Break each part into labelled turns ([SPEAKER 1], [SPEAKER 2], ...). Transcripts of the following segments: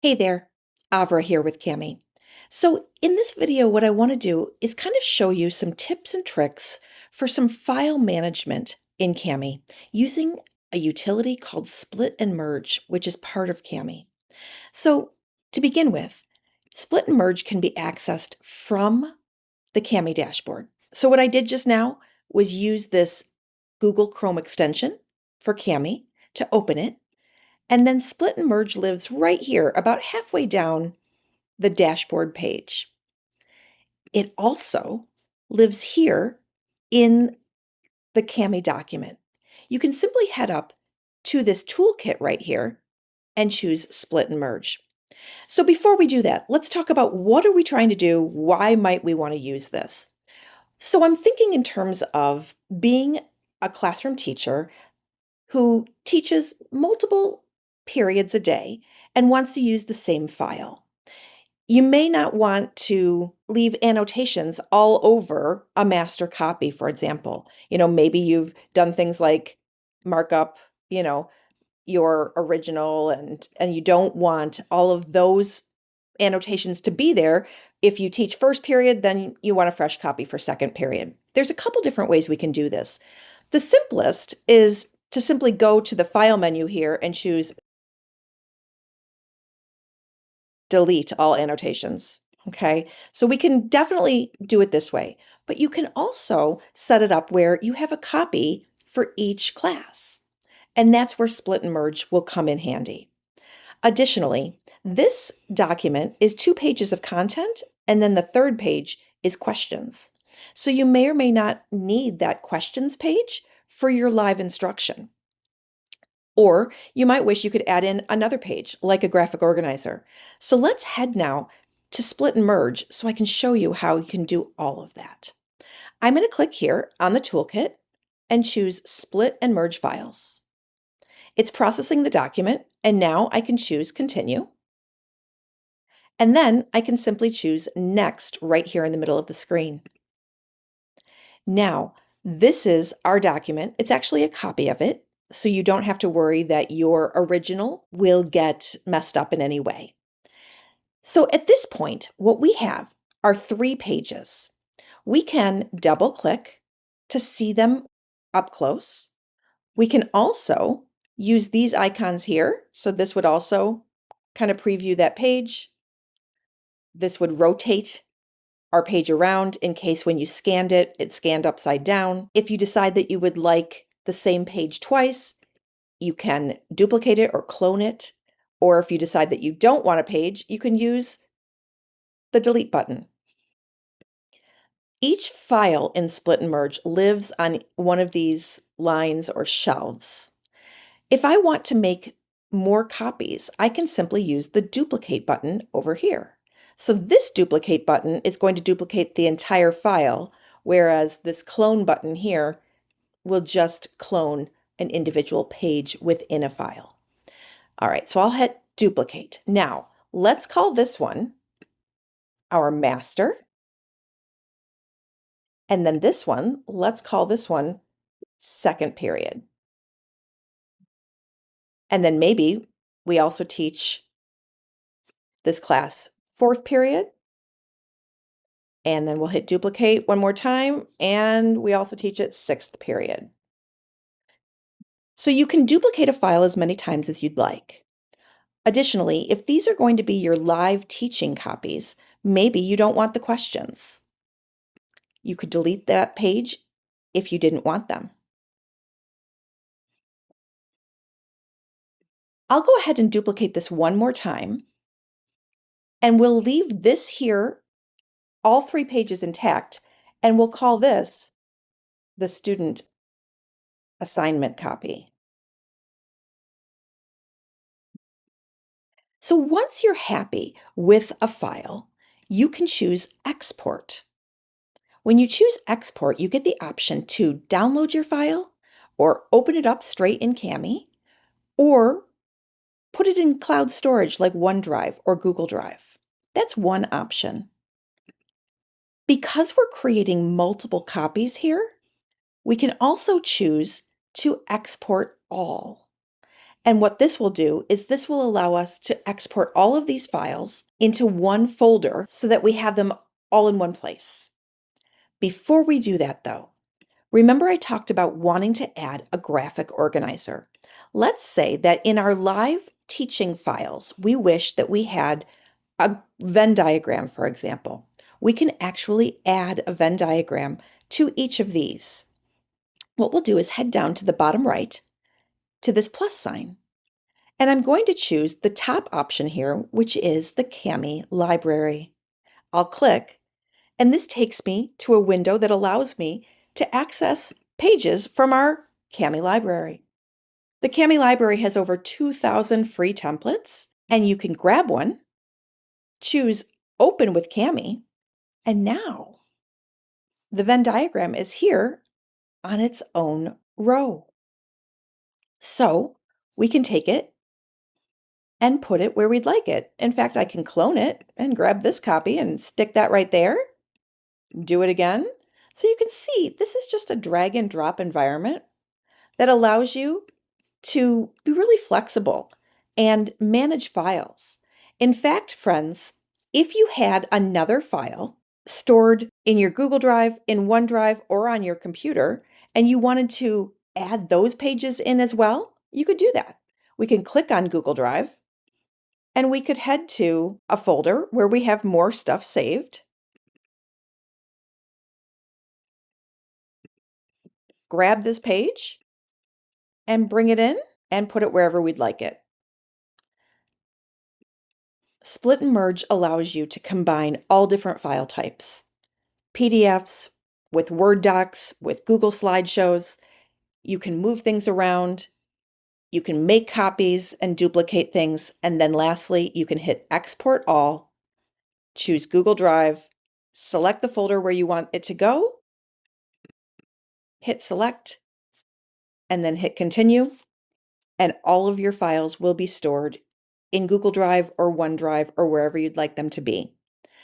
[SPEAKER 1] Hey there, Avra here with Cami. So in this video, what I want to do is kind of show you some tips and tricks for some file management in Cami using a utility called Split and Merge, which is part of Cami. So to begin with, Split and Merge can be accessed from the Cami dashboard. So what I did just now was use this Google Chrome extension for Cami to open it. And then Split and Merge lives right here, about halfway down the dashboard page. It also lives here in the Cami document. You can simply head up to this toolkit right here and choose Split and Merge. So before we do that, let's talk about what are we trying to do? Why might we want to use this? So I'm thinking in terms of being a classroom teacher who teaches multiple periods a day and wants to use the same file. You may not want to leave annotations all over a master copy, for example. Maybe you've done things like mark up, your original and you don't want all of those annotations to be there. If you teach first period, then you want a fresh copy for second period. There's a couple different ways we can do this. The simplest is to simply go to the file menu here and choose delete all annotations. Okay, so we can definitely do it this way, but you can also set it up where you have a copy for each class. And that's where Split and Merge will come in handy. Additionally, this document is 2 pages of content, and then the third page is questions. So you may or may not need that questions page for your live instruction. Or you might wish you could add in another page, like a graphic organizer. So let's head now to Split and Merge so I can show you how you can do all of that. I'm going to click here on the toolkit and choose Split and Merge Files. It's processing the document, and now I can choose Continue. And then I can simply choose Next right here in the middle of the screen. Now, this is our document. It's actually a copy of it, so you don't have to worry that your original will get messed up in any way. So at this point, what we have are 3 pages. We can double click to see them up close. We can also use these icons here. So this would also kind of preview that page. This would rotate our page around in case when you scanned it, it scanned upside down. If you decide that you would like the same page twice, you can duplicate it or clone it. Or if you decide that you don't want a page, you can use the delete button. Each file in Split and Merge lives on one of these lines or shelves. If I want to make more copies, I can simply use the duplicate button over here. So this duplicate button is going to duplicate the entire file, whereas this clone button here will just clone an individual page within a file. All right, so I'll hit duplicate. Now, let's call this one our master. And then this one, let's call this one second period. And then maybe we also teach this class fourth period. And then we'll hit duplicate one more time, and we also teach it sixth period. So you can duplicate a file as many times as you'd like. Additionally, if these are going to be your live teaching copies, maybe you don't want the questions. You could delete that page if you didn't want them. I'll go ahead and duplicate this one more time, and we'll leave this here, all 3 pages intact, and we'll call this the student assignment copy. So once you're happy with a file, you can choose Export. When you choose Export, you get the option to download your file or open it up straight in Cami or put it in cloud storage like OneDrive or Google Drive. That's one option. Because we're creating multiple copies here, we can also choose to export all. And what this will do is this will allow us to export all of these files into one folder so that we have them all in one place. Before we do that though, remember I talked about wanting to add a graphic organizer. Let's say that in our live teaching files, we wish that we had a Venn diagram, for example. We can actually add a Venn diagram to each of these. What we'll do is head down to the bottom right to this plus sign. And I'm going to choose the top option here, which is the Kami library. I'll click, and this takes me to a window that allows me to access pages from our Kami library. The Kami library has over 2,000 free templates, and you can grab one, choose Open with Kami, and now the Venn diagram is here on its own row. So we can take it and put it where we'd like it. In fact, I can clone it and grab this copy and stick that right there. Do it again. So you can see this is just a drag and drop environment that allows you to be really flexible and manage files. In fact, friends, if you had another file stored in your Google Drive, in OneDrive, or on your computer, and you wanted to add those pages in as well, you could do that. We can click on Google Drive, and we could head to a folder where we have more stuff saved. Grab this page and bring it in and put it wherever we'd like it. Split and merge allows you to combine all different file types. PDFs, with Word docs, with Google slideshows. You can move things around. You can make copies and duplicate things. And then lastly, you can hit Export All, choose Google Drive, select the folder where you want it to go, hit Select, and then hit Continue. And all of your files will be stored in Google Drive or OneDrive or wherever you'd like them to be.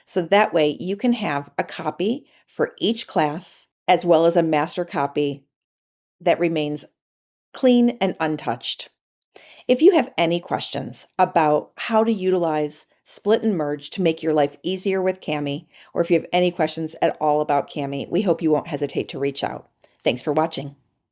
[SPEAKER 1] So that way you can have a copy for each class as well as a master copy that remains clean and untouched. If you have any questions about how to utilize split and merge to make your life easier with Kami, or if you have any questions at all about Kami, we hope you won't hesitate to reach out. Thanks for watching.